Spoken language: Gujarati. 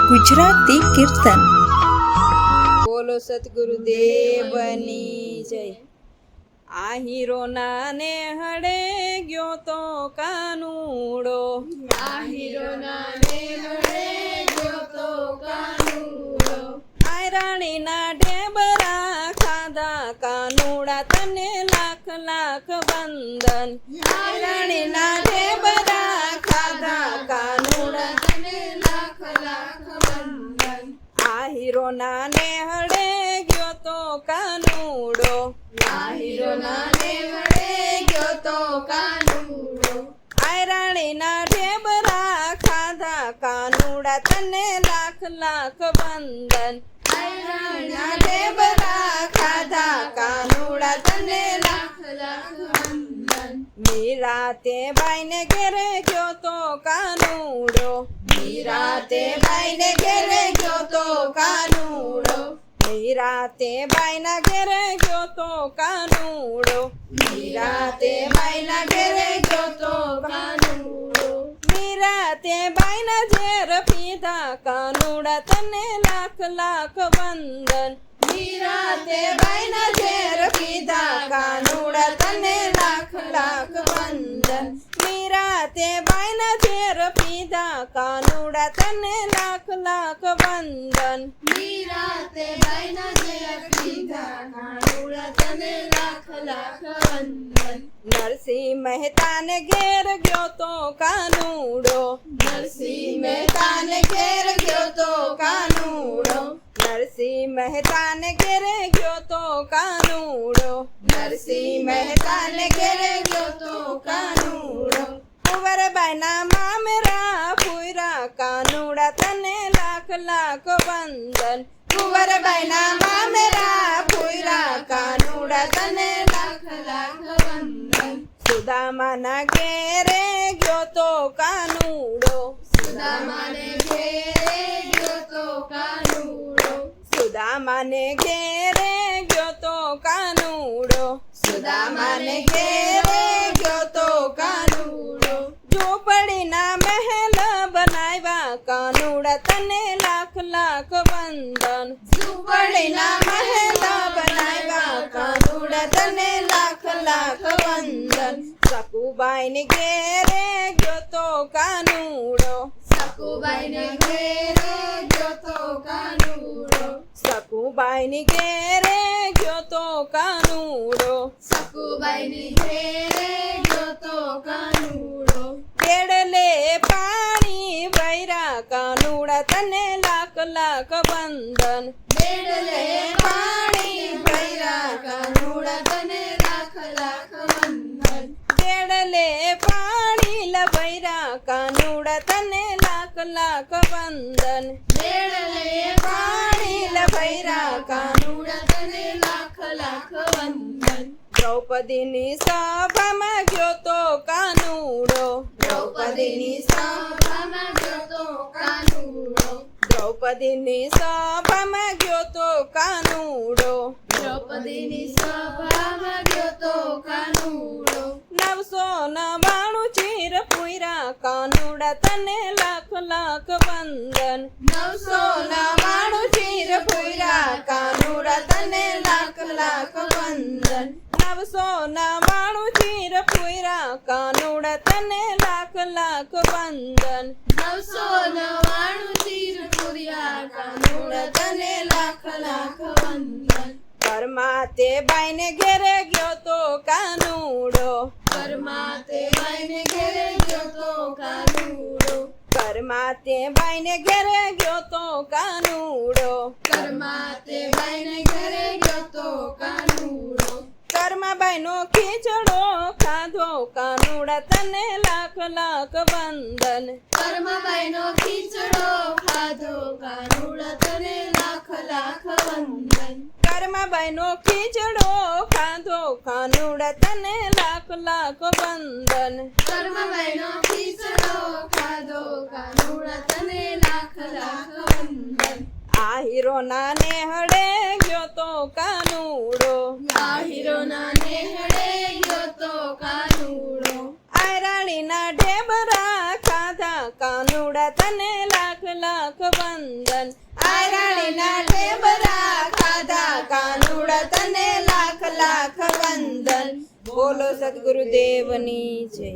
ગુજરાતી કીર્તન. બોલો સતગુરુદેવની જય. આ હીરોના ને હડે ગયો તો કાનુડો, આ હીરોના ને હડે ગયો તો કાનુડો, આ રાણીના ઢેબરા ખાધા કાનુડા તને લાખ લાખ વંદન, આ રાણીના ઢેબરા ખાધા કાનુડા તને લાખ લાખ વંદન. આ હીરોના ને હડે ગયો તો કાનુડો, આ હીરોના ને હડે ગયો તો કાનુડો, આ રાણીના ઢેબરા ખાધા કાનુડા તને લાખ લાખ વંદન, આ રાણીના ઢેબરા ખાધા કાનુડા તને લાખ લાખ વંદન. મીરા તે બાઈને ઘેરે ગયો તો કાનુડો, મીરા તે બાઈને ઘેરે ગયો તો કાનુડો, મીરા તે બાઈના ઘેરે ગયો તો કાનુડો, મીરા તે બાઈના ઘેરે ગયો તો કાનુડો, મીરા તે બાઈના ઝેર પીધા કાનુડા તને લાખ લાખ વંદન, મીરા તે બાઈના ઝેર પીધા કાનુડા તને લાખ લાખ વંદન. મીરા તે બાઈના ઝેર પીધા કાનુડા તને લાખ લાખ વંદન, મીરા તે બાઈના ઝેર પીધા કાનુડા તને લાખ લાખ વંદન. નરસિંહ મહેતાને ઘેર ગયો તો કાનુડો, નરસિંહ મહેતાને ઘેર ગયો તો કાનુડો, નરસિંહ મહેતાને ઘેરે ગયો તો કાનુડો, નરસિંહ મહેતાને ઘેરે ગયો તો કાનુડો, કુંવરબાઈના મામેરા ફૂયરા કાનુડા તને લાખ લાખ વંદન, કુંવરબાઈના મામેરા ફૂયરા કાનુડા તને લાખ લાખ વંદન. સુદામાના ઘેરે ગયો તો કાનુડો, સુદામાને ઘેરે ગયો તો કાનુડો, સુદામાને ઘેરે ગયો તો કાનુડો, સુદામાને ઘેરે ગયો તો કાનુડો, ઝૂંપડીના મહેલ બનાવ્યા કાનુડા તને લાખ લાખ વંદન, ઝૂંપડીના મહેલ બનાવ્યા કાનુડા તને લાખ લાખ વંદન. સકુબાઈની ઘેરે ગયો તો કાનુડો, સકુબાઈને ઘેરે ગયો તો કાનુડો, સકુબાઈની ઘેરે ગયો તો કાનુડો, સકુબાઈની ઘેરે ગયો તો કાનુડો, કેડલે પાણી વૈરા કાનુડા તને લાખ લાખ વંદન, બેડલે પાણી ભર્યા કાનુડા તને લાખ લાખ વંદન. કેડલે પાણી લવૈરા કાનુડા તને લાખ લાખ વંદન, બેડલે પાણી લભૈરા કાનુડા તને લાખ લાખ વંદન. દ્રૌપદીની સભામાં ગયો તો કાનુડો, દ્રૌપદીની સભામાં ગયો તો કાનુડો, દ્રૌપદીની સભામાં ગયો તો કાનુડો, દ્રૌપદીની સભામાં ગયો તો કાનુડો, 999 ચીર પૂરા કાનુડા તને લાખ લાખ વંદન, 999 ચીર પૂરા કાનુડા તને લાખ લાખ વંદન. 999 ચીર પૂરા કાનુડા તને લાખ લાખ વંદન, 999 ચીર પૂર્યા કાનુડા તને લાખ લાખ વંદન. ઘરમાં તે બાઈને ઘેરે ગયો તો કાનુડો, ઘરમાં તે બાઈને ઘેરે ગયો તો કાનુડો, ઘરમાં તે બાઈને ઘેરે ગયો તો કાનુડો, ઘરમાં તે બાઈને ઘેરે ગયો તો કાનુડો, ઘરમાં બાઈનો ખીચડો ખાધો કાનુડા તને લાખ લાખ વંદન, ઘરમાં બાઈનો ખીચડો ખાધો કાનુડા તને લાખ લાખ વંદન. ઘરમાં બાઈનો ખીચડો ખાધો કાનુડા તને લાખ લાખ વંદન, ઘરમાં બાઈનો ખીચડો ખાધો કાનુડા તને લાખ લાખ વંદન. આ હીરોના નેહડે ગયો તો કાનુડો, આ હીરોના નેહડે ગયો તો કાનુડો, આ રાણીના ઢેબરા ખાધા કાનુડા કાનુડા તને લાખ લાખ વંદન આયરાણીના ઢેબરા ખાધા કાનુડા તને લાખ લાખ વંદન બોલો સદગુરુદેવની જય.